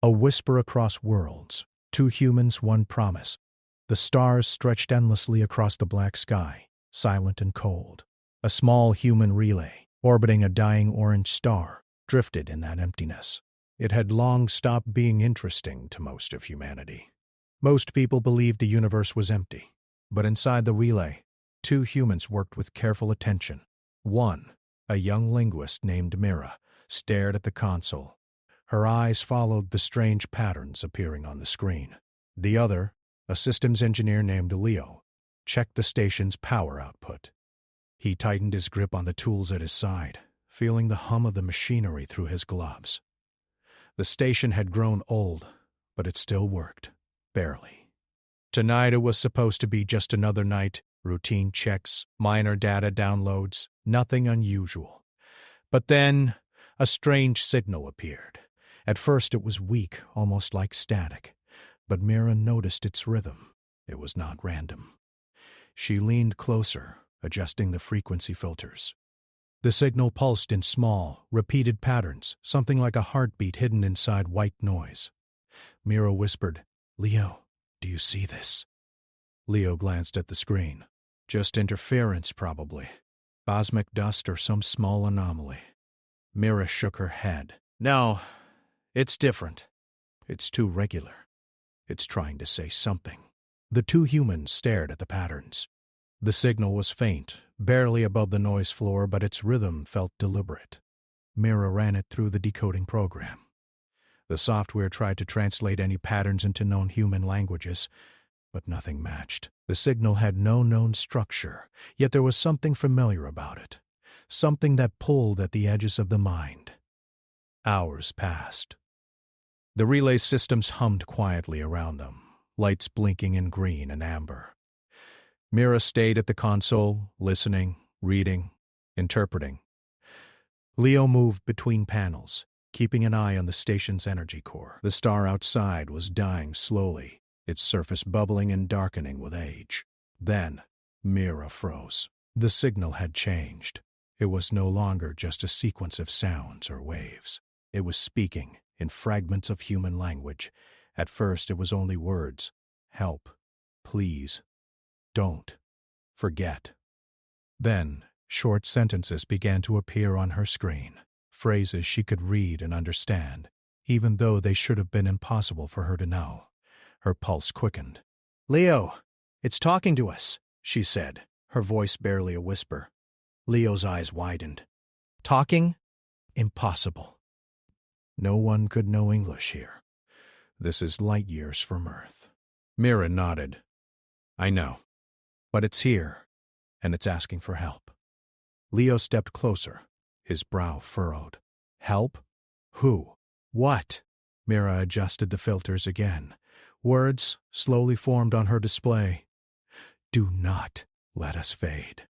A whisper across worlds. 2 humans, 1 promise. The stars stretched endlessly across the black sky, silent and cold. A small human relay, orbiting a dying orange star, drifted in that emptiness. It had long stopped being interesting to most of humanity. Most people believed the universe was empty. But inside the relay, 2 humans worked with careful attention. One, a young linguist named Mira, stared at the console. Her eyes followed the strange patterns appearing on the screen. The other, a systems engineer named Leo, checked the station's power output. He tightened his grip on the tools at his side, feeling the hum of the machinery through his gloves. The station had grown old, but it still worked, barely. Tonight it was supposed to be just another night, routine checks, minor data downloads, nothing unusual. But then, a strange signal appeared. At first it was weak, almost like static, but Mira noticed its rhythm. It was not random. She leaned closer, adjusting the frequency filters. The signal pulsed in small, repeated patterns, something like a heartbeat hidden inside white noise. Mira whispered, "Leo, do you see this?" Leo glanced at the screen. "Just interference, probably. Cosmic dust or some small anomaly." Mira shook her head. "No, it's different. It's too regular. It's trying to say something." The 2 humans stared at the patterns. The signal was faint, barely above the noise floor, but its rhythm felt deliberate. Mira ran it through the decoding program. The software tried to translate any patterns into known human languages, but nothing matched. The signal had no known structure, yet there was something familiar about it, something that pulled at the edges of the mind. Hours passed. The relay systems hummed quietly around them, lights blinking in green and amber. Mira stayed at the console, listening, reading, interpreting. Leo moved between panels, keeping an eye on the station's energy core. The star outside was dying slowly, its surface bubbling and darkening with age. Then, Mira froze. The signal had changed. It was no longer just a sequence of sounds or waves. It was speaking in fragments of human language. At first it was only words. Help. Please. Don't. Forget. Then, short sentences began to appear on her screen, phrases she could read and understand, even though they should have been impossible for her to know. Her pulse quickened. "Leo, it's talking to us," she said, her voice barely a whisper. Leo's eyes widened. "Talking? Impossible. No one could know English here. This is light years from Earth." Mira nodded. "I know. But it's here, and it's asking for help." Leo stepped closer, his brow furrowed. "Help? Who? What?" Mira adjusted the filters again. Words slowly formed on her display. "Do not let us fade.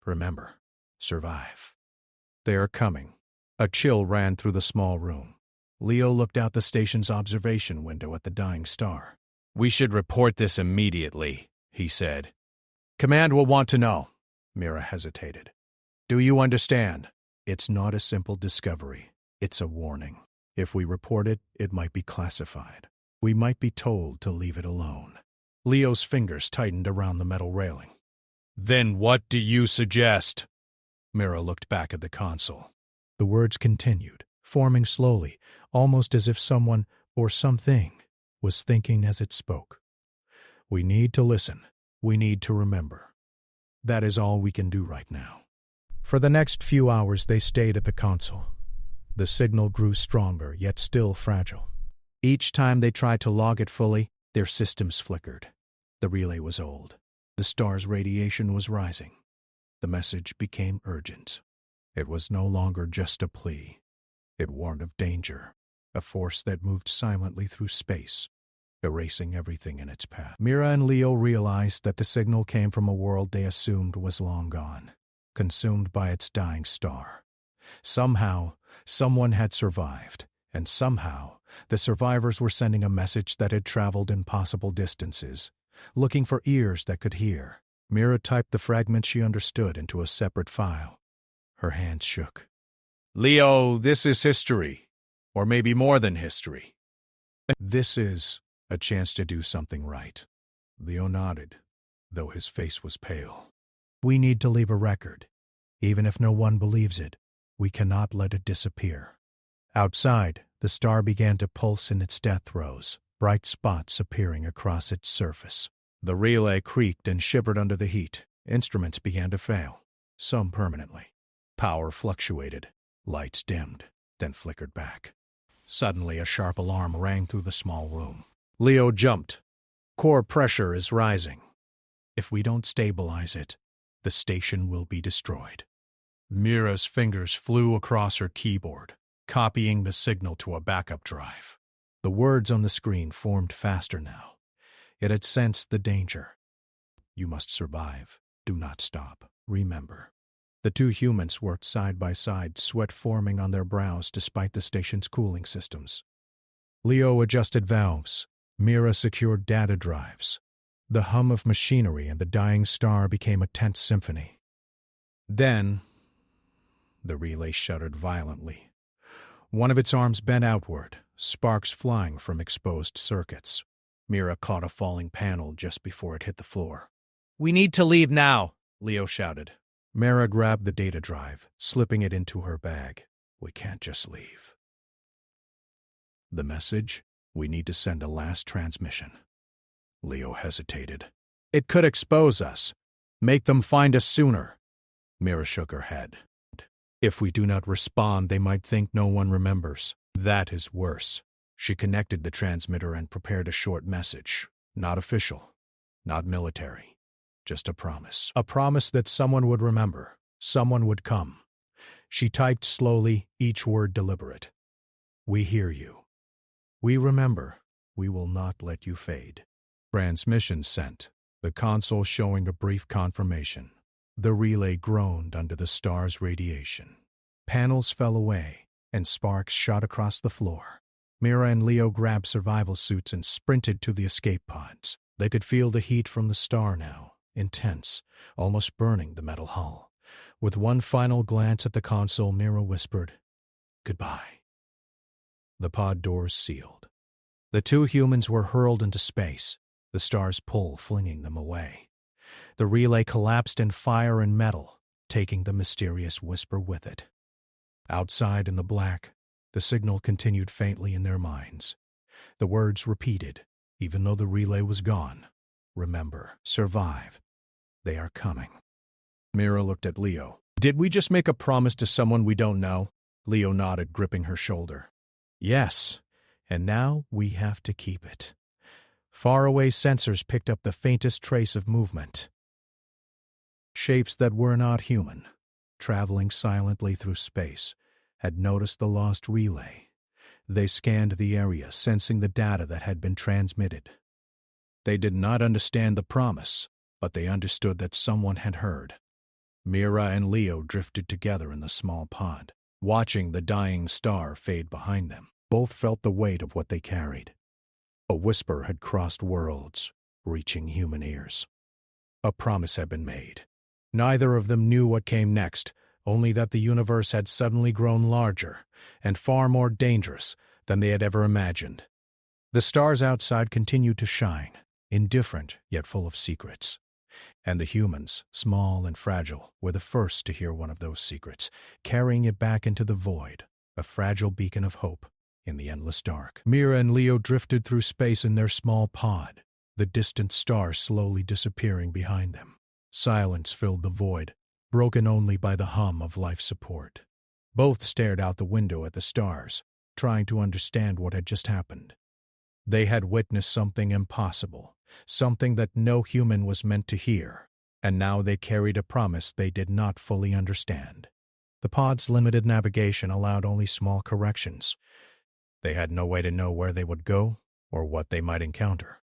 Remember, survive. They are coming." A chill ran through the small room. Leo looked out the station's observation window at the dying star. "We should report this immediately," he said. "Command will want to know." Mira hesitated. "Do you understand? It's not a simple discovery. It's a warning. If we report it, it might be classified. We might be told to leave it alone." Leo's fingers tightened around the metal railing. "Then what do you suggest?" Mira looked back at the console. The words continued, forming slowly, almost as if someone or something was thinking as it spoke. "We need to listen. We need to remember. That is all we can do right now." For the next few hours they stayed at the console. The signal grew stronger, yet still fragile. Each time they tried to log it fully, their systems flickered. The relay was old. The star's radiation was rising. The message became urgent. It was no longer just a plea. It warned of danger, a force that moved silently through space, erasing everything in its path. Mira and Leo realized that the signal came from a world they assumed was long gone, consumed by its dying star. Somehow, someone had survived, and somehow, the survivors were sending a message that had traveled impossible distances, looking for ears that could hear. Mira typed the fragments she understood into a separate file. Her hands shook. "Leo, this is history. Or maybe more than history. This is a chance to do something right. Leo nodded, though his face was pale. We need to leave a record. Even if no one believes it, we cannot let it disappear. Outside, the star began to pulse in its death throes, bright spots appearing across its surface. The relay creaked and shivered under the heat. Instruments began to fail, some permanently. Power fluctuated. Lights dimmed, then flickered back. Suddenly, a sharp alarm rang through the small room. Leo jumped. Core pressure is rising. If we don't stabilize it, the station will be destroyed. Mira's fingers flew across her keyboard, copying the signal to a backup drive. The words on the screen formed faster now. It had sensed the danger. You must survive. Do not stop. Remember. The two humans worked side by side, sweat forming on their brows despite the station's cooling systems. Leo adjusted valves. Mira secured data drives. The hum of machinery and the dying star became a tense symphony. Then, the relay shuddered violently. One of its arms bent outward, sparks flying from exposed circuits. Mira caught a falling panel just before it hit the floor. "We need to leave now," Leo shouted. Mira grabbed the data drive, slipping it into her bag. "We can't just leave." The message? We need to send a last transmission. Leo hesitated. It could expose us. Make them find us sooner. Mira shook her head. If we do not respond, they might think no one remembers. That is worse. She connected the transmitter and prepared a short message. Not official, not military, just a promise. A promise that someone would remember, someone would come. She typed slowly, each word deliberate. We hear you. We remember. We will not let you fade. Transmission sent, the console showing a brief confirmation. The relay groaned under the star's radiation. Panels fell away, and sparks shot across the floor. Mira and Leo grabbed survival suits and sprinted to the escape pods. They could feel the heat from the star now, intense, almost burning the metal hull. With one final glance at the console, Mira whispered, "Goodbye." The pod doors sealed. The two humans were hurled into space, the star's pull flinging them away. The relay collapsed in fire and metal, taking the mysterious whisper with it. Outside in the black, the signal continued faintly in their minds. The words repeated, even though the relay was gone. Remember, survive. They are coming. Mira looked at Leo. Did we just make a promise to someone we don't know? Leo nodded, gripping her shoulder. Yes, and now we have to keep it. Faraway sensors picked up the faintest trace of movement. Shapes that were not human, traveling silently through space, had noticed the lost relay. They scanned the area, sensing the data that had been transmitted. They did not understand the promise, but they understood that someone had heard. Mira and Leo drifted together in the small pod, watching the dying star fade behind them. Both felt the weight of what they carried. A whisper had crossed worlds, reaching human ears. A promise had been made. Neither of them knew what came next, only that the universe had suddenly grown larger and far more dangerous than they had ever imagined. The stars outside continued to shine, indifferent yet full of secrets. And the humans, small and fragile, were the first to hear one of those secrets, carrying it back into the void, a fragile beacon of hope in the endless dark. Mira and Leo drifted through space in their small pod, the distant star slowly disappearing behind them. Silence filled the void, broken only by the hum of life support. Both stared out the window at the stars, trying to understand what had just happened. They had witnessed something impossible, something that no human was meant to hear, and now they carried a promise they did not fully understand. The pod's limited navigation allowed only small corrections. They had no way to know where they would go or what they might encounter.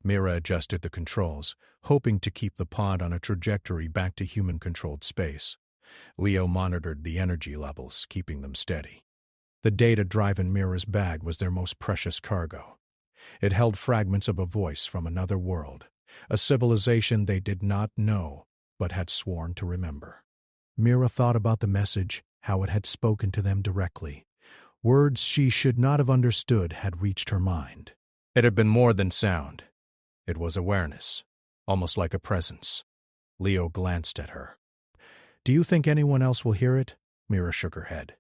Mira adjusted the controls, hoping to keep the pod on a trajectory back to human-controlled space. Leo monitored the energy levels, keeping them steady. The data drive in Mira's bag was their most precious cargo. It held fragments of a voice from another world, a civilization they did not know but had sworn to remember. Mira thought about the message, how it had spoken to them directly. Words she should not have understood had reached her mind. It had been more than sound. It was awareness, almost like a presence. Leo glanced at her. "Do you think anyone else will hear it?" Mira shook her head.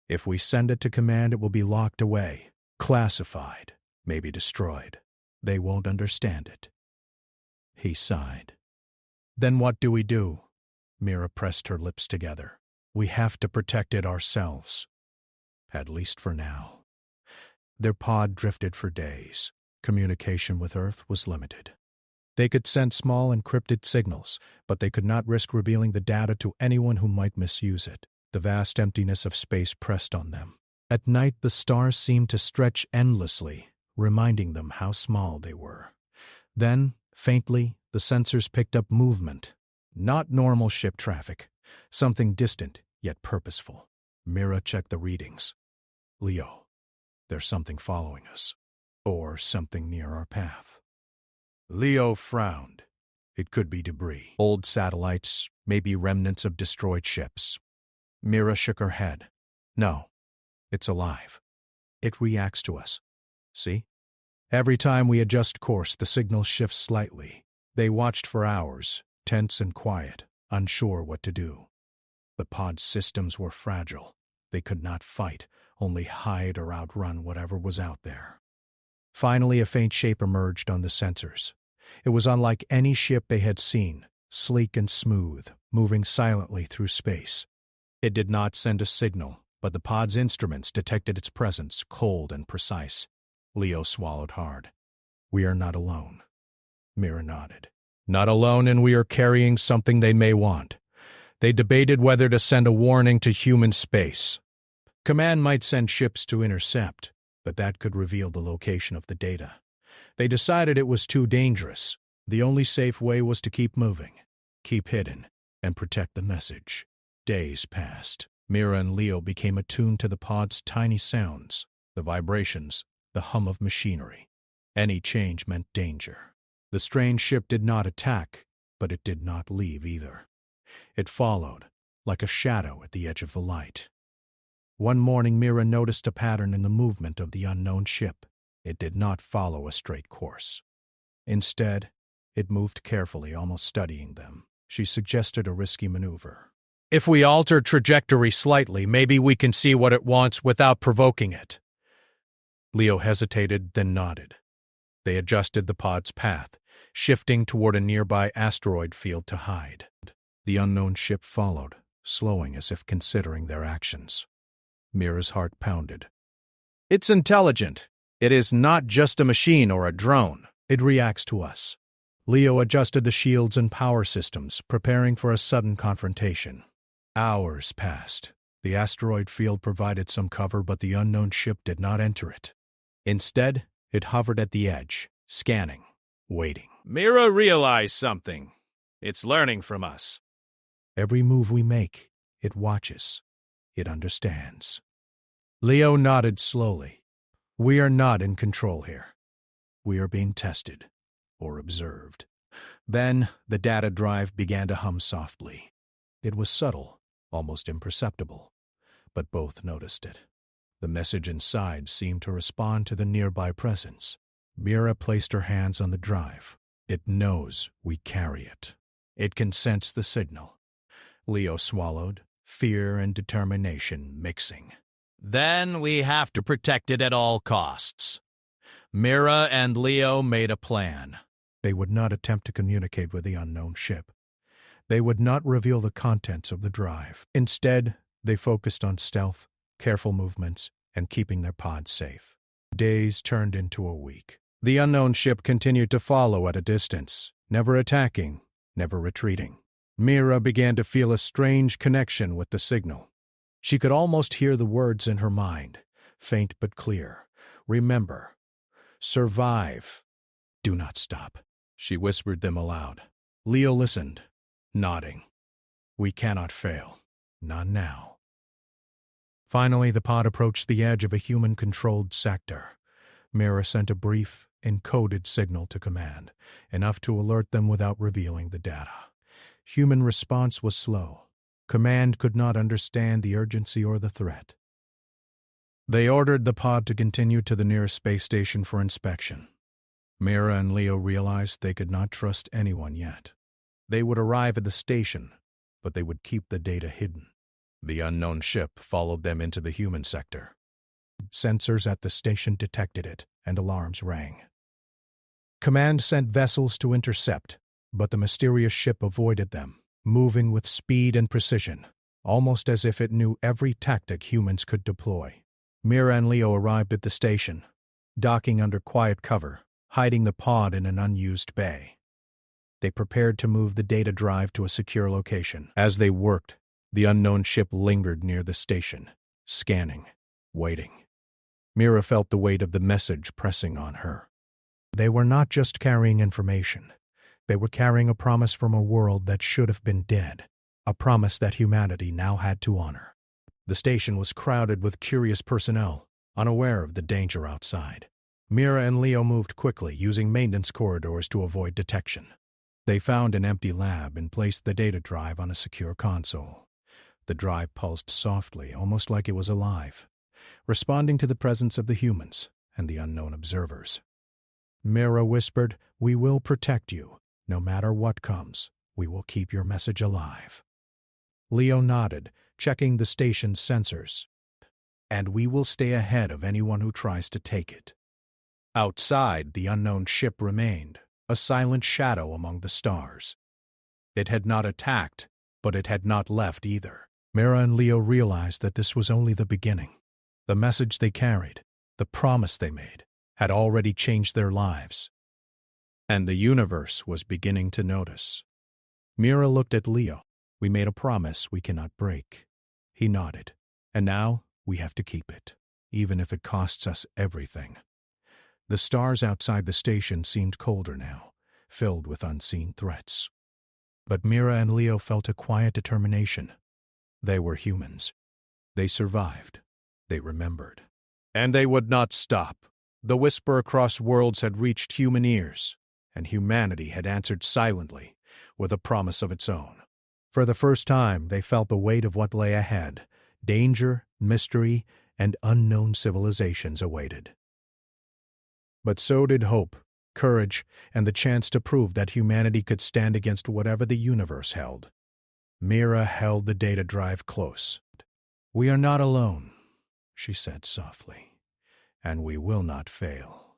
"If we send it to command, it will be locked away, classified, maybe destroyed. They won't understand it." He sighed. "Then what do we do?" Mira pressed her lips together. "We have to protect it ourselves. At least for now." Their pod drifted for days. Communication with Earth was limited. They could send small encrypted signals, but they could not risk revealing the data to anyone who might misuse it. The vast emptiness of space pressed on them. At night, the stars seemed to stretch endlessly, reminding them how small they were. Then, faintly, the sensors picked up movement. Not normal ship traffic. Something distant, yet purposeful. Mira checked the readings. "Leo, there's something following us. Or something near our path." Leo frowned. It could be debris. Old satellites, maybe remnants of destroyed ships. Mira shook her head. "No, it's alive. It reacts to us. See? Every time we adjust course, the signal shifts slightly." They watched for hours, tense and quiet, unsure what to do. The pod's systems were fragile. They could not fight, only hide or outrun whatever was out there. Finally, a faint shape emerged on the sensors. It was unlike any ship they had seen, sleek and smooth, moving silently through space. It did not send a signal, but the pod's instruments detected its presence, cold and precise. Leo swallowed hard. "We are not alone." Mira nodded. "Not alone, and we are carrying something they may want." They debated whether to send a warning to human space. Command might send ships to intercept, but that could reveal the location of the data. They decided it was too dangerous. The only safe way was to keep moving, keep hidden, and protect the message. Days passed. Mira and Leo became attuned to the pod's tiny sounds, the vibrations, the hum of machinery. Any change meant danger. The strange ship did not attack, but it did not leave either. It followed, like a shadow at the edge of the light. One morning, Mira noticed a pattern in the movement of the unknown ship. It did not follow a straight course. Instead, it moved carefully, almost studying them. She suggested a risky maneuver. "If we alter trajectory slightly, maybe we can see what it wants without provoking it." Leo hesitated, then nodded. They adjusted the pod's path, shifting toward a nearby asteroid field to hide. The unknown ship followed, slowing as if considering their actions. Mira's heart pounded. "It's intelligent. It is not just a machine or a drone. It reacts to us." Leo adjusted the shields and power systems, preparing for a sudden confrontation. Hours passed. The asteroid field provided some cover, but the unknown ship did not enter it. Instead, it hovered at the edge, scanning, waiting. "Mira realized something. It's learning from us." "Every move we make, it watches. It understands." Leo nodded slowly. "We are not in control here. We are being tested, or observed." Then the data drive began to hum softly. It was subtle, almost imperceptible, but both noticed it. The message inside seemed to respond to the nearby presence. Mira placed her hands on the drive. "It knows we carry it. It can sense the signal." Leo swallowed, fear and determination mixing. "Then we have to protect it at all costs." Mira and Leo made a plan. They would not attempt to communicate with the unknown ship. They would not reveal the contents of the drive. Instead, they focused on stealth, careful movements, and keeping their pod safe. Days turned into a week. The unknown ship continued to follow at a distance, never attacking, never retreating. Mira began to feel a strange connection with the signal. She could almost hear the words in her mind, faint but clear. "Remember. Survive. Do not stop." She whispered them aloud. Leo listened, nodding. "We cannot fail. Not now." Finally, the pod approached the edge of a human-controlled sector. Mira sent a brief, encoded signal to command, enough to alert them without revealing the data. Human response was slow. Command could not understand the urgency or the threat. They ordered the pod to continue to the nearest space station for inspection. Mira and Leo realized they could not trust anyone yet. They would arrive at the station, but they would keep the data hidden. The unknown ship followed them into the human sector. Sensors at the station detected it, and alarms rang. Command sent vessels to intercept, but the mysterious ship avoided them, moving with speed and precision, almost as if it knew every tactic humans could deploy. Mira and Leo arrived at the station, docking under quiet cover, hiding the pod in an unused bay. They prepared to move the data drive to a secure location. As they worked, the unknown ship lingered near the station, scanning, waiting. Mira felt the weight of the message pressing on her. They were not just carrying information. They were carrying a promise from a world that should have been dead, a promise that humanity now had to honor. The station was crowded with curious personnel, unaware of the danger outside. Mira and Leo moved quickly, using maintenance corridors to avoid detection. They found an empty lab and placed the data drive on a secure console. The drive pulsed softly, almost like it was alive, responding to the presence of the humans and the unknown observers. Mira whispered, "We will protect you. No matter what comes, we will keep your message alive." Leo nodded, checking the station's sensors. "And we will stay ahead of anyone who tries to take it." Outside, the unknown ship remained, a silent shadow among the stars. It had not attacked, but it had not left either. Mira and Leo realized that this was only the beginning. The message they carried, the promise they made, had already changed their lives. And the universe was beginning to notice. Mira looked at Leo. "We made a promise we cannot break." He nodded. "And now we have to keep it, even if it costs us everything." The stars outside the station seemed colder now, filled with unseen threats. But Mira and Leo felt a quiet determination. They were humans. They survived. They remembered. And they would not stop. The whisper across worlds had reached human ears, and humanity had answered silently, with a promise of its own. For the first time, they felt the weight of what lay ahead. Danger, mystery, and unknown civilizations awaited. But so did hope, courage, and the chance to prove that humanity could stand against whatever the universe held. Mira held the data drive close. "We are not alone," she said softly, "and we will not fail."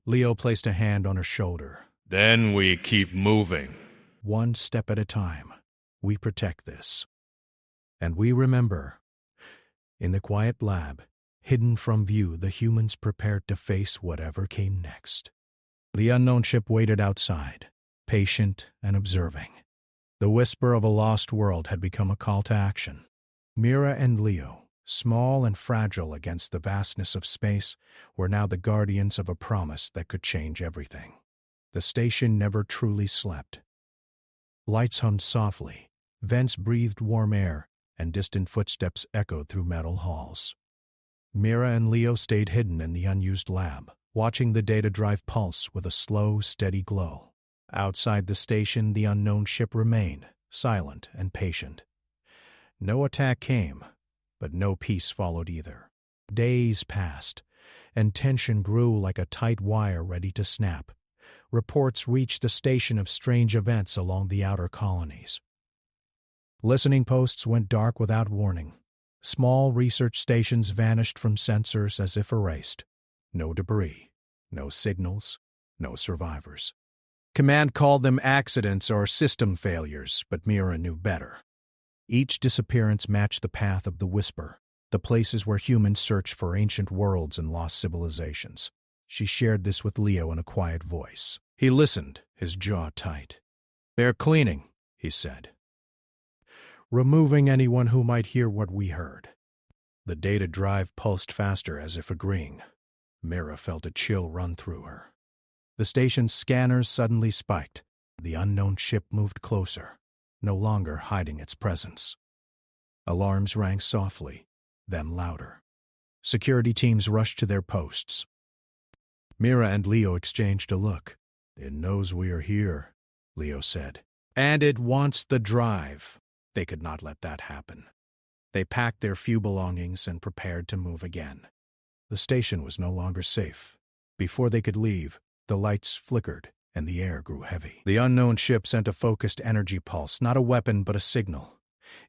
Leo placed a hand on her shoulder. "Then we keep moving. "One step at a time. We protect this. And we remember." In the quiet lab, hidden from view, the humans prepared to face whatever came next. The unknown ship waited outside, patient and observing. The whisper of a lost world had become a call to action. Mira and Leo, small and fragile against the vastness of space, were now the guardians of a promise that could change everything. The station never truly slept. Lights hummed softly, vents breathed warm air, and distant footsteps echoed through metal halls. Mira and Leo stayed hidden in the unused lab, watching the data drive pulse with a slow, steady glow. Outside the station, the unknown ship remained, silent and patient. No attack came, but no peace followed either. Days passed, and tension grew like a tight wire ready to snap. Reports reached the station of strange events along the outer colonies. Listening posts went dark without warning. Small research stations vanished from sensors as if erased. No debris, no signals, no survivors. Command called them accidents or system failures, but Mira knew better. Each disappearance matched the path of the whisper, the places where humans searched for ancient worlds and lost civilizations. She shared this with Leo in a quiet voice. He listened, his jaw tight. "They're cleaning," he said. "Removing anyone who might hear what we heard." The data drive pulsed faster as if agreeing. Mira felt a chill run through her. The station's scanners suddenly spiked. The unknown ship moved closer, no longer hiding its presence. Alarms rang softly, then louder. Security teams rushed to their posts. Mira and Leo exchanged a look. "It knows we are here," Leo said. "And it wants the drive." They could not let that happen. They packed their few belongings and prepared to move again. The station was no longer safe. Before they could leave, the lights flickered and the air grew heavy. The unknown ship sent a focused energy pulse, not a weapon but a signal.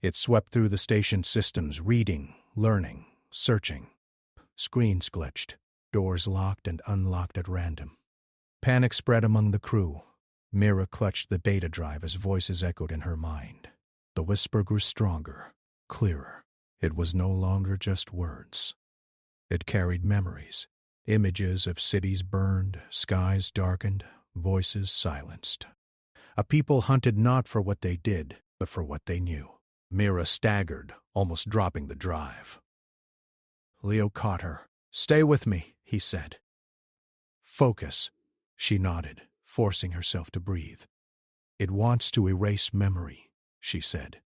It swept through the station systems, reading, learning, searching. Screens glitched, doors locked and unlocked at random. Panic spread among the crew. Mira clutched the data drive as voices echoed in her mind. The whisper grew stronger, clearer. It was no longer just words. It carried memories, images of cities burned, skies darkened, voices silenced. A people hunted not for what they did, but for what they knew. Mira staggered, almost dropping the drive. Leo caught her. "Stay with me," he said. "Focus," she nodded, forcing herself to breathe. "It wants to erase memory," she said.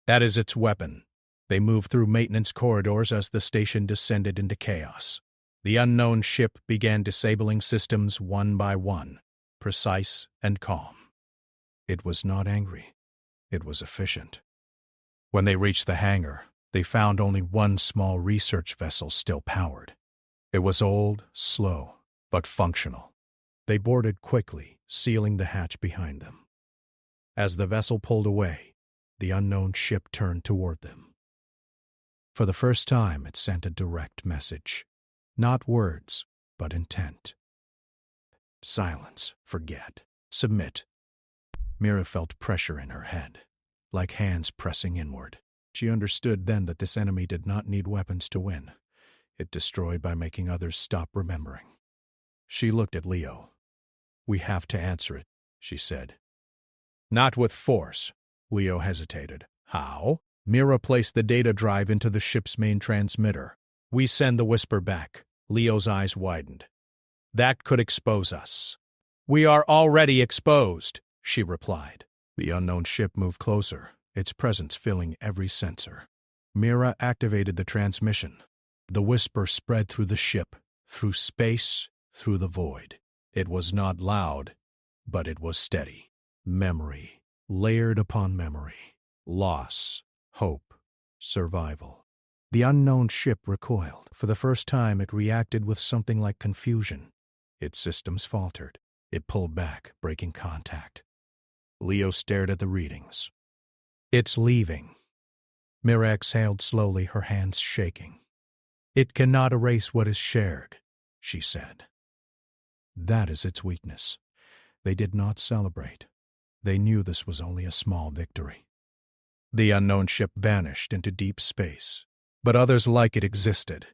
"That is its weapon." They moved through maintenance corridors as the station descended into chaos. The unknown ship began disabling systems one by one, precise and calm. It was not angry. It was efficient. When they reached the hangar, they found only one small research vessel still powered. It was old, slow, but functional. They boarded quickly, sealing the hatch behind them. As the vessel pulled away, the unknown ship turned toward them. For the first time, it sent a direct message. Not words, but intent. Silence, forget, submit. Mira felt pressure in her head, like hands pressing inward. She understood then that this enemy did not need weapons to win. It destroyed by making others stop remembering. She looked at Leo. "We have to answer it," she said. "Not with force." Leo hesitated. "How?" Mira placed the data drive into the ship's main transmitter. "We send the whisper back." Leo's eyes widened. "That could expose us." "We are already exposed," she replied. The unknown ship moved closer, its presence filling every sensor. Mira activated the transmission. The whisper spread through the ship, through space, through the void. It was not loud, but it was steady. Memory, layered upon memory. Loss, hope, survival. The unknown ship recoiled. For the first time, it reacted with something like confusion. Its systems faltered. It pulled back, breaking contact. Leo stared at the readings. "It's leaving." Mira exhaled slowly, her hands shaking. "It cannot erase what is shared," she said. That is its weakness. They did not celebrate. They knew this was only a small victory. The unknown ship vanished into deep space, but others like it existed.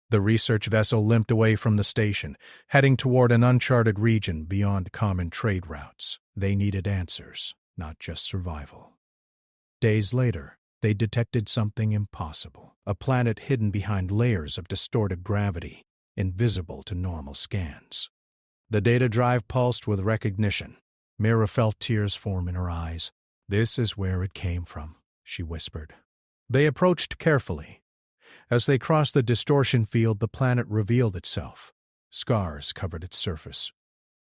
The research vessel limped away from the station, heading toward an uncharted region beyond common trade routes. They needed answers, not just survival. Days later, they detected something impossible. A planet hidden behind layers of distorted gravity, invisible to normal scans. The data drive pulsed with recognition. Mira felt tears form in her eyes. "This is where it came from," she whispered. They approached carefully. As they crossed the distortion field, the planet revealed itself. Scars covered its surface.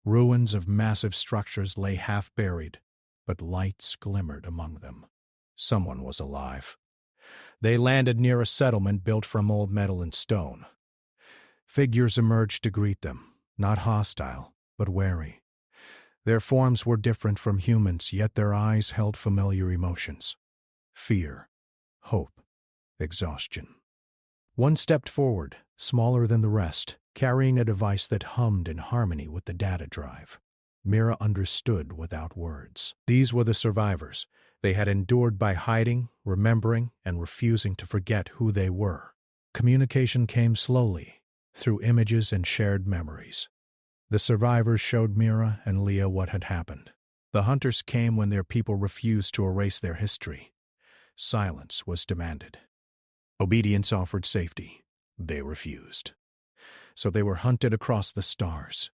Ruins of massive structures lay half buried, but lights glimmered among them. Someone was alive. They landed near a settlement built from old metal and stone. Figures emerged to greet them, not hostile, but wary. Their forms were different from humans, yet their eyes held familiar emotions. Fear, hope, exhaustion. One stepped forward, smaller than the rest, carrying a device that hummed in harmony with the data drive. Mira understood without words. These were the survivors. They had endured by hiding, remembering, and refusing to forget who they were. Communication came slowly, through images and shared memories. The survivors showed Mira and Leah what had happened. The hunters came when their people refused to erase their history. Silence was demanded. Obedience offered safety. They refused. So they were hunted across the stars.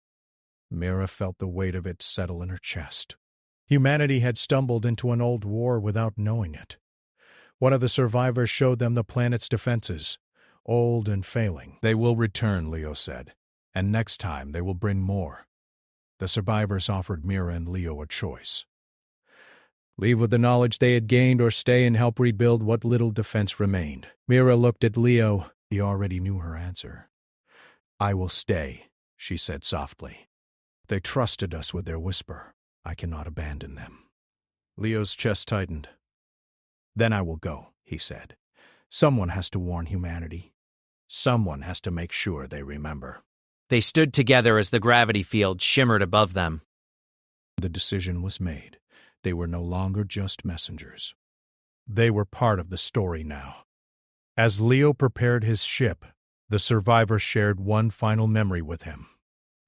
Mira felt the weight of it settle in her chest. Humanity had stumbled into an old war without knowing it. One of the survivors showed them the planet's defenses, old and failing. "They will return," Leo said, "and next time they will bring more." The survivors offered Mira and Leo a choice. Leave with the knowledge they had gained or stay and help rebuild what little defense remained. Mira looked at Leo. He already knew her answer. "I will stay," she said softly. "They trusted us with their whisper. I cannot abandon them." Leo's chest tightened. "Then I will go," he said. "Someone has to warn humanity. Someone has to make sure they remember." They stood together as the gravity field shimmered above them. The decision was made. They were no longer just messengers. They were part of the story now. As Leo prepared his ship, the survivors shared one final memory with him.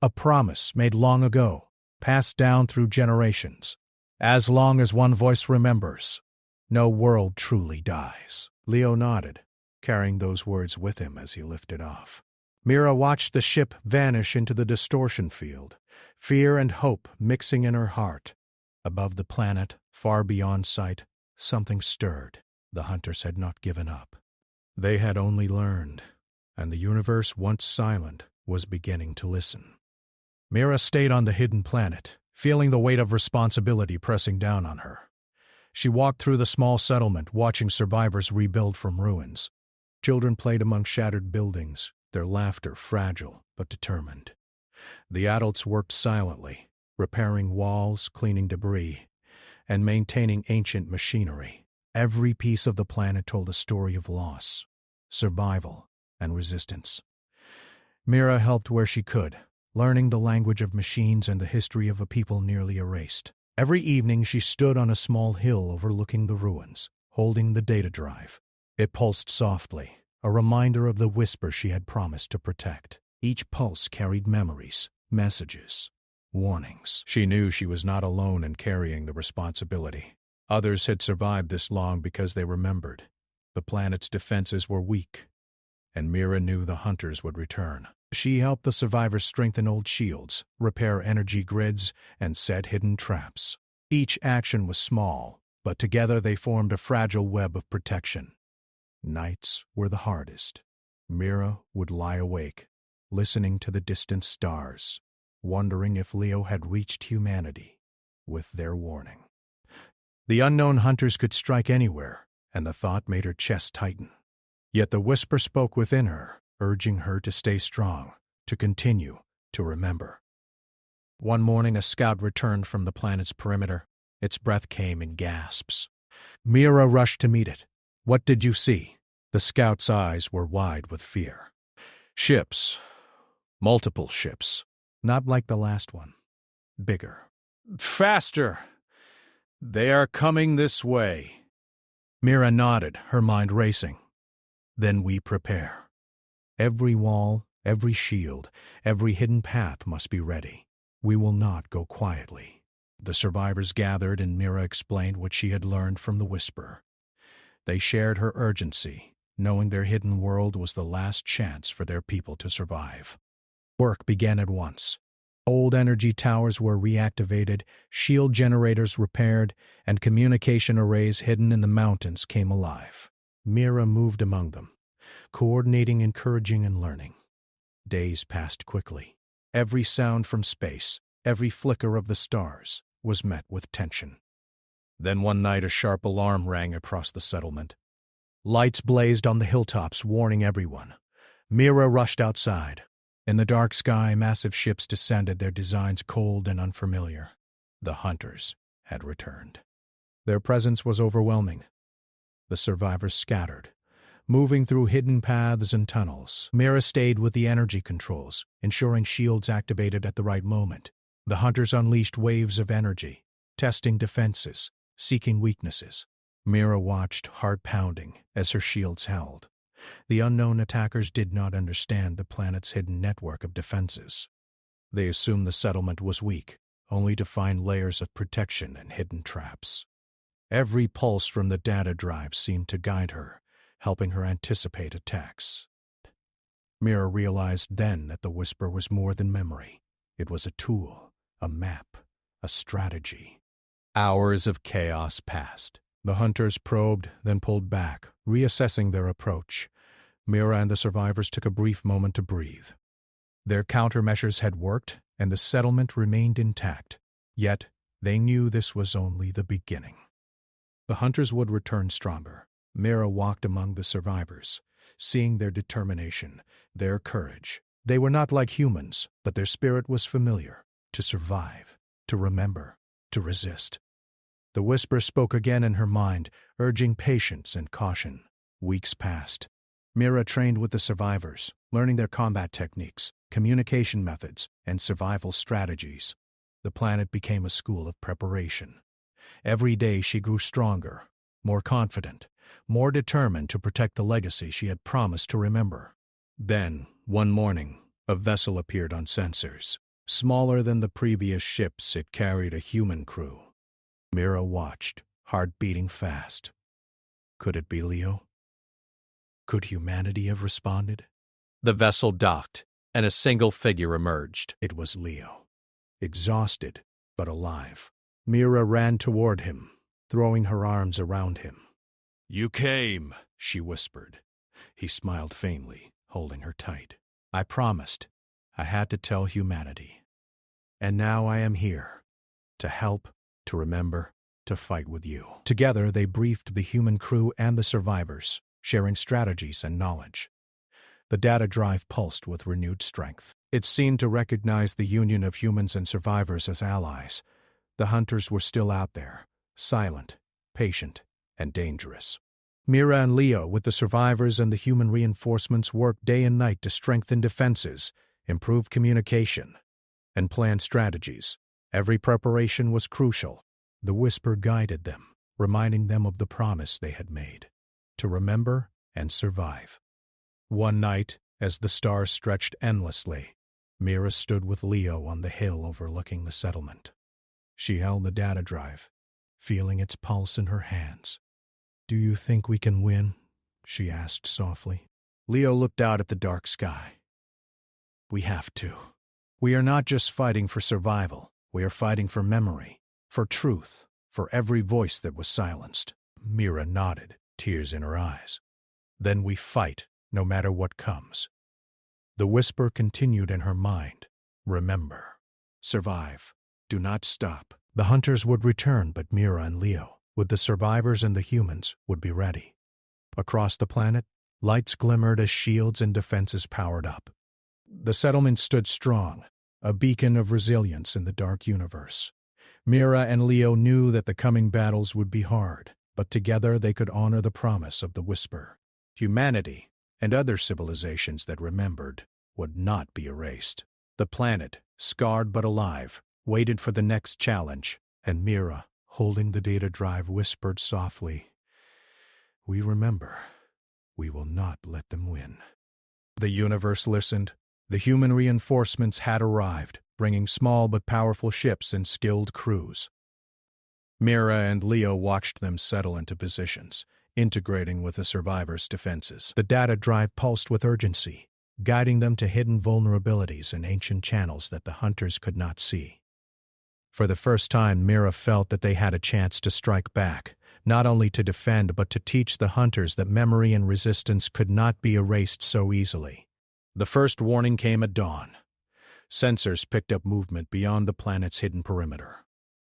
A promise made long ago, passed down through generations. As long as one voice remembers, no world truly dies. Leo nodded, carrying those words with him as he lifted off. Mira watched the ship vanish into the distortion field, fear and hope mixing in her heart. Above the planet, far beyond sight, something stirred. The hunters had not given up. They had only learned, and the universe, once silent, was beginning to listen. Mira stayed on the hidden planet, feeling the weight of responsibility pressing down on her. She walked through the small settlement, watching survivors rebuild from ruins. Children played among shattered buildings, their laughter fragile but determined. The adults worked silently, repairing walls, cleaning debris, and maintaining ancient machinery. Every piece of the planet told a story of loss, survival, and resistance. Mira helped where she could, learning the language of machines and the history of a people nearly erased. Every evening she stood on a small hill overlooking the ruins, holding the data drive. It pulsed softly, a reminder of the whisper she had promised to protect. Each pulse carried memories, messages, warnings. She knew she was not alone in carrying the responsibility. Others had survived this long because they remembered. The planet's defenses were weak, and Mira knew the hunters would return. She helped the survivors strengthen old shields, repair energy grids, and set hidden traps. Each action was small, but together they formed a fragile web of protection. Nights were the hardest. Mira would lie awake, listening to the distant stars, wondering if Leo had reached humanity with their warning. The unknown hunters could strike anywhere, and the thought made her chest tighten. Yet the whisper spoke within her, urging her to stay strong, to continue, to remember. One morning a scout returned from the planet's perimeter. Its breath came in gasps. Mira rushed to meet it. "What did you see?" The scout's eyes were wide with fear. "Ships. Multiple ships. Not like the last one. Bigger. Faster! They are coming this way." Mira nodded, her mind racing. "Then we prepare. Every wall, every shield, every hidden path must be ready. We will not go quietly." The survivors gathered and Mira explained what she had learned from the whisper. They shared her urgency, knowing their hidden world was the last chance for their people to survive. Work began at once. Old energy towers were reactivated, shield generators repaired, and communication arrays hidden in the mountains came alive. Mira moved among them, coordinating, encouraging, and learning. Days passed quickly. Every sound from space, every flicker of the stars, was met with tension. Then one night a sharp alarm rang across the settlement. Lights blazed on the hilltops, warning everyone. Mira rushed outside. In the dark sky, massive ships descended, their designs cold and unfamiliar. The hunters had returned. Their presence was overwhelming. The survivors scattered, moving through hidden paths and tunnels. Mira stayed with the energy controls, ensuring shields activated at the right moment. The hunters unleashed waves of energy, testing defenses, seeking weaknesses. Mira watched, heart pounding, as her shields held. The unknown attackers did not understand the planet's hidden network of defenses. They assumed the settlement was weak, only to find layers of protection and hidden traps. Every pulse from the data drive seemed to guide her, helping her anticipate attacks. Mira realized then that the whisper was more than memory. It was a tool, a map, a strategy. Hours of chaos passed. The hunters probed, then pulled back, reassessing their approach. Mira and the survivors took a brief moment to breathe. Their countermeasures had worked, and the settlement remained intact. Yet, they knew this was only the beginning. The hunters would return stronger. Mira walked among the survivors, seeing their determination, their courage, They were not like humans, but their spirit was familiar: to survive, to remember, to resist. The whisper spoke again in her mind, urging patience and caution. Weeks passed. Mira trained with the survivors, learning their combat techniques, communication methods, and survival strategies. The planet became a school of preparation. Every day she grew stronger, more confident, more determined to protect the legacy she had promised to remember. Then, one morning, a vessel appeared on sensors. Smaller than the previous ships, it carried a human crew. Mira watched, heart beating fast. Could it be Leo? Could humanity have responded? The vessel docked, and a single figure emerged. It was Leo. Exhausted, but alive. Mira ran toward him, throwing her arms around him. "You came," she whispered. He smiled faintly, holding her tight. "I promised. I had to tell humanity. And now I am here, to help, to remember, to fight with you." Together they briefed the human crew and the survivors, sharing strategies and knowledge. The data drive pulsed with renewed strength. It seemed to recognize the union of humans and survivors as allies. The hunters were still out there, silent, patient, and dangerous. Mira and Leo, with the survivors and the human reinforcements, worked day and night to strengthen defenses, improve communication, and plan strategies. Every preparation was crucial. The whisper guided them, reminding them of the promise they had made: to remember and survive. One night, as the stars stretched endlessly, Mira stood with Leo on the hill overlooking the settlement. She held the data drive, feeling its pulse in her hands. "Do you think we can win?" she asked softly. Leo looked out at the dark sky. "We have to. We are not just fighting for survival. We are fighting for memory, for truth, for every voice that was silenced." Mira nodded, tears in her eyes. "Then we fight, no matter what comes." The whisper continued in her mind. Remember. Survive. Do not stop. The hunters would return, but Mira and Leo, with the survivors and the humans, would be ready. Across the planet, lights glimmered as shields and defenses powered up. The settlement stood strong, a beacon of resilience in the dark universe. Mira and Leo knew that the coming battles would be hard, but together they could honor the promise of the whisper. Humanity, and other civilizations that remembered, would not be erased. The planet, scarred but alive, waited for the next challenge, and Mira, holding the data drive, whispered softly, "We remember. We will not let them win." The universe listened. The human reinforcements had arrived, bringing small but powerful ships and skilled crews. Mira and Leo watched them settle into positions, integrating with the survivors' defenses. The data drive pulsed with urgency, guiding them to hidden vulnerabilities and ancient channels that the hunters could not see. For the first time, Mira felt that they had a chance to strike back, not only to defend but to teach the hunters that memory and resistance could not be erased so easily. The first warning came at dawn. Sensors picked up movement beyond the planet's hidden perimeter.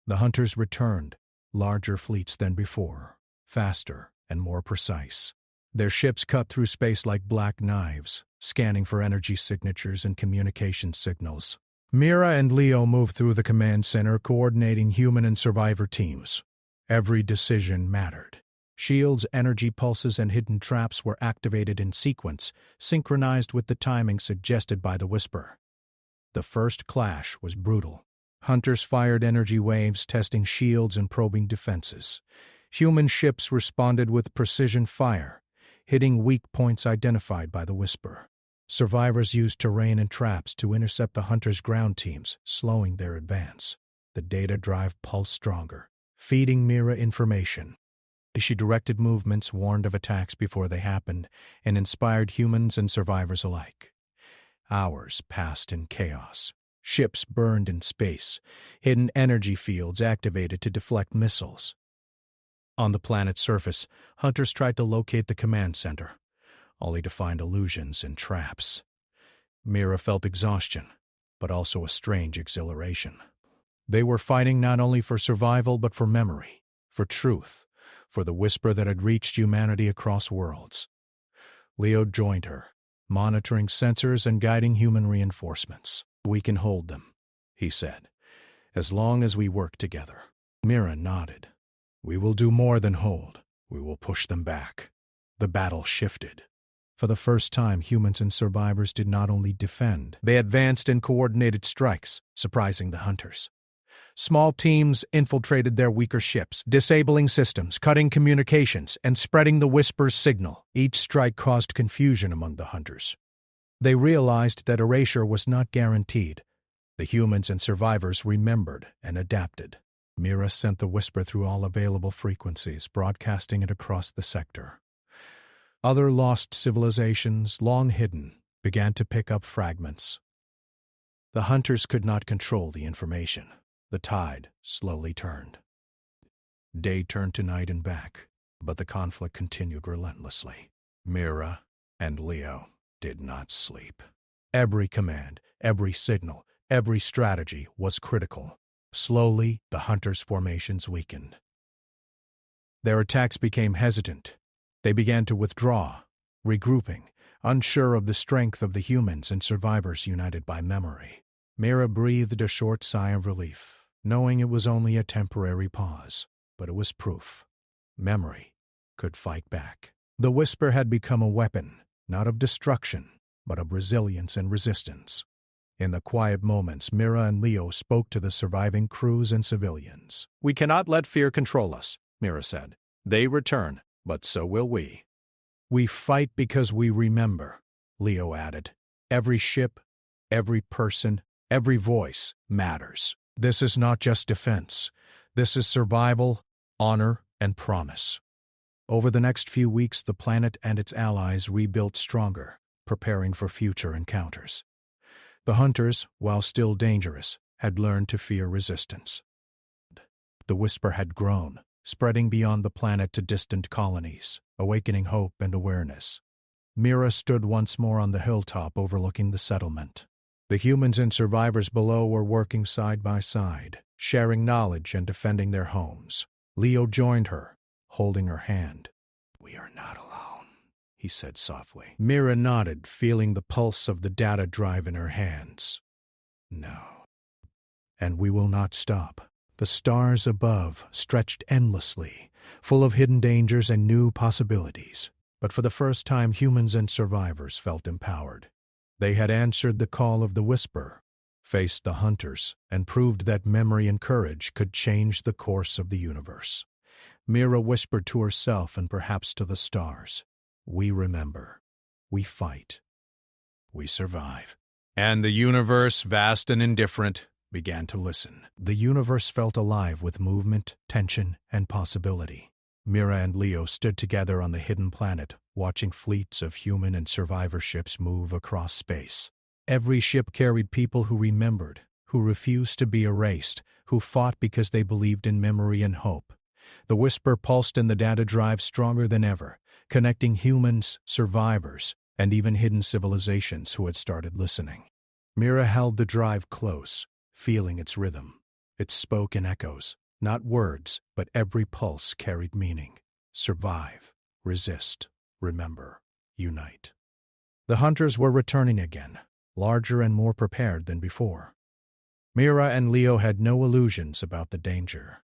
The hunters returned, larger fleets than before, faster and more precise. Their ships cut through space like black knives, scanning for energy signatures and communication signals. Mira and Leo moved through the command center, coordinating human and survivor teams. Every decision mattered. Shields, energy pulses, and hidden traps were activated in sequence, synchronized with the timing suggested by the whisper. The first clash was brutal. Hunters fired energy waves, testing shields and probing defenses. Human ships responded with precision fire, hitting weak points identified by the whisper. Survivors used terrain and traps to intercept the hunters' ground teams, slowing their advance. The data drive pulsed stronger, feeding Mira information. She directed movements, warned of attacks before they happened, and inspired humans and survivors alike. Hours passed in chaos. Ships burned in space, hidden energy fields activated to deflect missiles. On the planet's surface, hunters tried to locate the command center, only to find illusions and traps. Mira felt exhaustion, but also a strange exhilaration. They were fighting not only for survival but for memory, for truth, for the whisper that had reached humanity across worlds. Leo joined her, monitoring sensors and guiding human reinforcements. "We can hold them," he said, "as long as we work together." Mira nodded. "We will do more than hold. We will push them back." The battle shifted. For the first time, humans and survivors did not only defend, they advanced in coordinated strikes, surprising the hunters. Small teams infiltrated their weaker ships, disabling systems, cutting communications, and spreading the Whisper's signal. Each strike caused confusion among the hunters. They realized that erasure was not guaranteed. The humans and survivors remembered and adapted. Mira sent the Whisper through all available frequencies, broadcasting it across the sector. Other lost civilizations, long hidden, began to pick up fragments. The hunters could not control the information. The tide slowly turned. Day turned to night and back, but the conflict continued relentlessly. Mira and Leo did not sleep. Every command, every signal, every strategy was critical. Slowly, the hunters' formations weakened. Their attacks became hesitant. They began to withdraw, regrouping, unsure of the strength of the humans and survivors united by memory. Mira breathed a short sigh of relief, knowing it was only a temporary pause, but it was proof. Memory could fight back. The Whisper had become a weapon, not of destruction, but of resilience and resistance. In the quiet moments, Mira and Leo spoke to the surviving crews and civilians. "We cannot let fear control us," Mira said. "They return, but so will we." "We fight because we remember," Leo added. "Every ship, every person, every voice matters. This is not just defense. This is survival, honor, and promise." Over the next few weeks, the planet and its allies rebuilt stronger, preparing for future encounters. The hunters, while still dangerous, had learned to fear resistance. The Whisper had grown, spreading beyond the planet to distant colonies, awakening hope and awareness. Mira stood once more on the hilltop overlooking the settlement. The humans and survivors below were working side by side, sharing knowledge and defending their homes. Leo joined her, holding her hand. "We are not alone," he said softly. Mira nodded, feeling the pulse of the data drive in her hands. "No. And we will not stop." The stars above stretched endlessly, full of hidden dangers and new possibilities. But for the first time, humans and survivors felt empowered. They had answered the call of the Whisper, faced the hunters, and proved that memory and courage could change the course of the universe. Mira whispered to herself and perhaps to the stars, "We remember. We fight. We survive." And the universe, vast and indifferent, began to listen. The universe felt alive with movement, tension, and possibility. Mira and Leo stood together on the hidden planet, watching fleets of human and survivor ships move across space. Every ship carried people who remembered, who refused to be erased, who fought because they believed in memory and hope. The Whisper pulsed in the data drive stronger than ever, connecting humans, survivors, and even hidden civilizations who had started listening. Mira held the drive close, feeling its rhythm. It spoke in echoes, not words, but every pulse carried meaning. Survive, resist, remember, unite. The hunters were returning again, larger and more prepared than before. Mira and Leo had no illusions about the danger.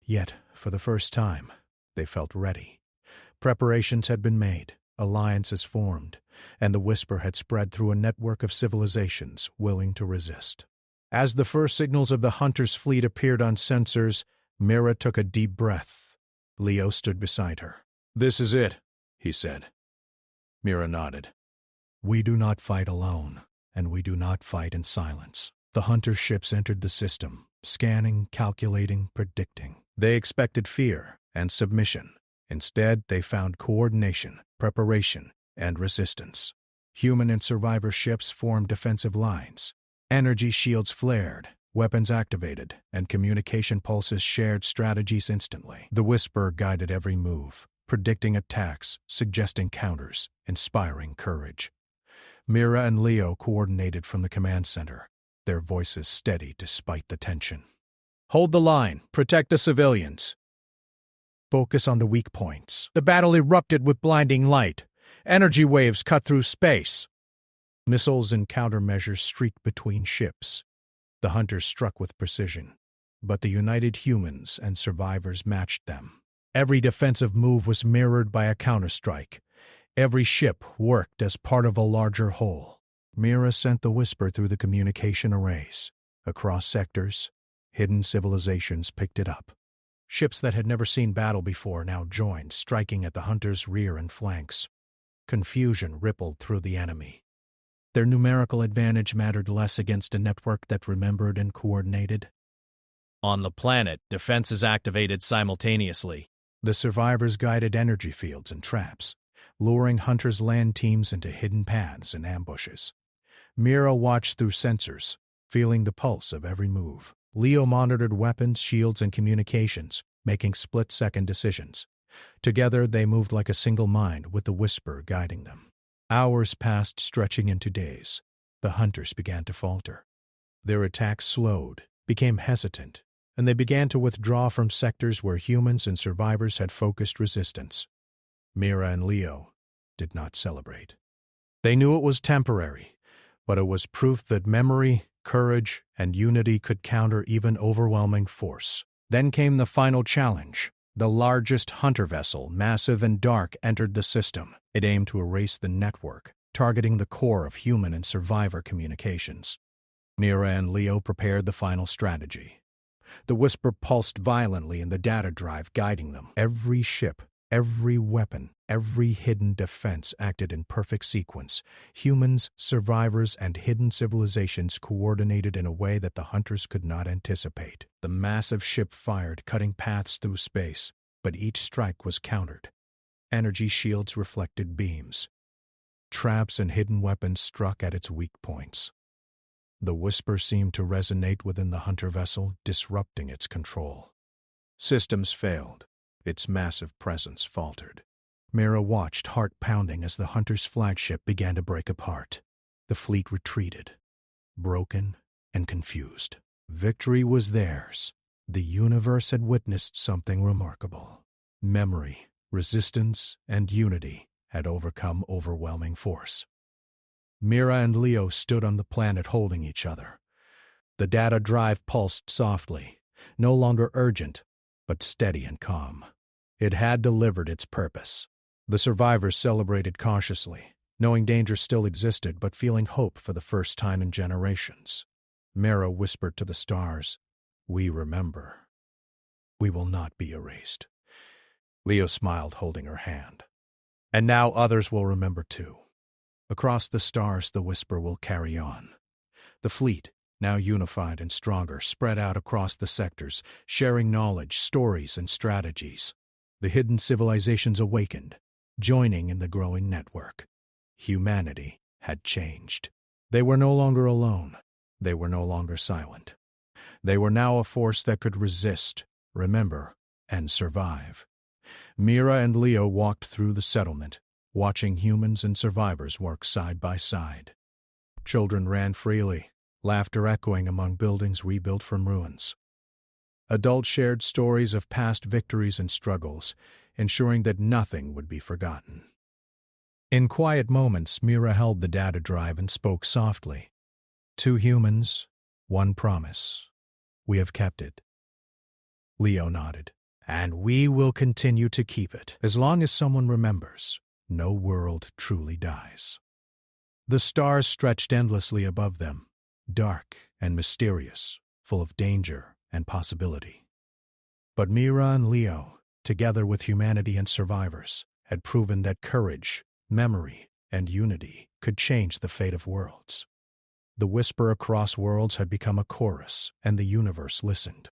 Yet, for the first time, they felt ready. Preparations had been made, alliances formed, and the Whisper had spread through a network of civilizations willing to resist. As the first signals of the hunters' fleet appeared on sensors, Mira took a deep breath. Leo stood beside her. "This is it," he said. Mira nodded. "We do not fight alone, and we do not fight in silence." The hunter ships entered the system, scanning, calculating, predicting. They expected fear and submission. Instead, they found coordination, preparation, and resistance. Human and survivor ships formed defensive lines. Energy shields flared, weapons activated, and communication pulses shared strategies instantly. The Whisper guided every move, predicting attacks, suggesting counters, inspiring courage. Mira and Leo coordinated from the command center, their voices steady despite the tension. "Hold the line, protect the civilians. Focus on the weak points." The battle erupted with blinding light. Energy waves cut through space. Missiles and countermeasures streaked between ships. The hunters struck with precision, but the united humans and survivors matched them. Every defensive move was mirrored by a counterstrike. Every ship worked as part of a larger whole. Mira sent the whisper through the communication arrays. Across sectors, hidden civilizations picked it up. Ships that had never seen battle before now joined, striking at the hunters' rear and flanks. Confusion rippled through the enemy. Their numerical advantage mattered less against a network that remembered and coordinated. On the planet, defenses activated simultaneously. The survivors guided energy fields and traps, luring hunters' land teams into hidden paths and ambushes. Mira watched through sensors, feeling the pulse of every move. Leo monitored weapons, shields, and communications, making split-second decisions. Together, they moved like a single mind, with the whisper guiding them. Hours passed, stretching into days. The hunters began to falter. Their attacks slowed, became hesitant, and they began to withdraw from sectors where humans and survivors had focused resistance. Mira and Leo did not celebrate. They knew it was temporary, but it was proof that memory, courage, and unity could counter even overwhelming force. Then came the final challenge. The largest hunter vessel, massive and dark, entered the system. It aimed to erase the network, targeting the core of human and survivor communications. Mira and Leo prepared the final strategy. The whisper pulsed violently in the data drive, guiding them. Every ship, every weapon, every hidden defense acted in perfect sequence. Humans, survivors, and hidden civilizations coordinated in a way that the hunters could not anticipate. The massive ship fired, cutting paths through space, but each strike was countered. Energy shields reflected beams. Traps and hidden weapons struck at its weak points. The whisper seemed to resonate within the hunter vessel, disrupting its control. Systems failed. Its massive presence faltered. Mira watched, heart pounding, as the hunter's flagship began to break apart. The fleet retreated, broken and confused. Victory was theirs. The universe had witnessed something remarkable. Memory, resistance, and unity had overcome overwhelming force. Mira and Leo stood on the planet holding each other. The data drive pulsed softly, no longer urgent, but steady and calm. It had delivered its purpose. The survivors celebrated cautiously, knowing danger still existed but feeling hope for the first time in generations. Mira whispered to the stars, "We remember. We will not be erased." Leo smiled, holding her hand. "And now others will remember too. Across the stars, the whisper will carry on." The fleet, now unified and stronger, spread out across the sectors, sharing knowledge, stories, and strategies. The hidden civilizations awakened, joining in the growing network. Humanity had changed. They were no longer alone. They were no longer silent. They were now a force that could resist, remember, and survive. Mira and Leo walked through the settlement, watching humans and survivors work side by side. Children ran freely, laughter echoing among buildings rebuilt from ruins. Adults shared stories of past victories and struggles, ensuring that nothing would be forgotten. In quiet moments, Mira held the data drive and spoke softly. "Two humans, one promise. We have kept it." Leo nodded. "And we will continue to keep it. As long as someone remembers, no world truly dies." The stars stretched endlessly above them, dark and mysterious, full of danger and possibility. But Mira and Leo, together with humanity and survivors, had proven that courage, memory, and unity could change the fate of worlds. The whisper across worlds had become a chorus, and the universe listened.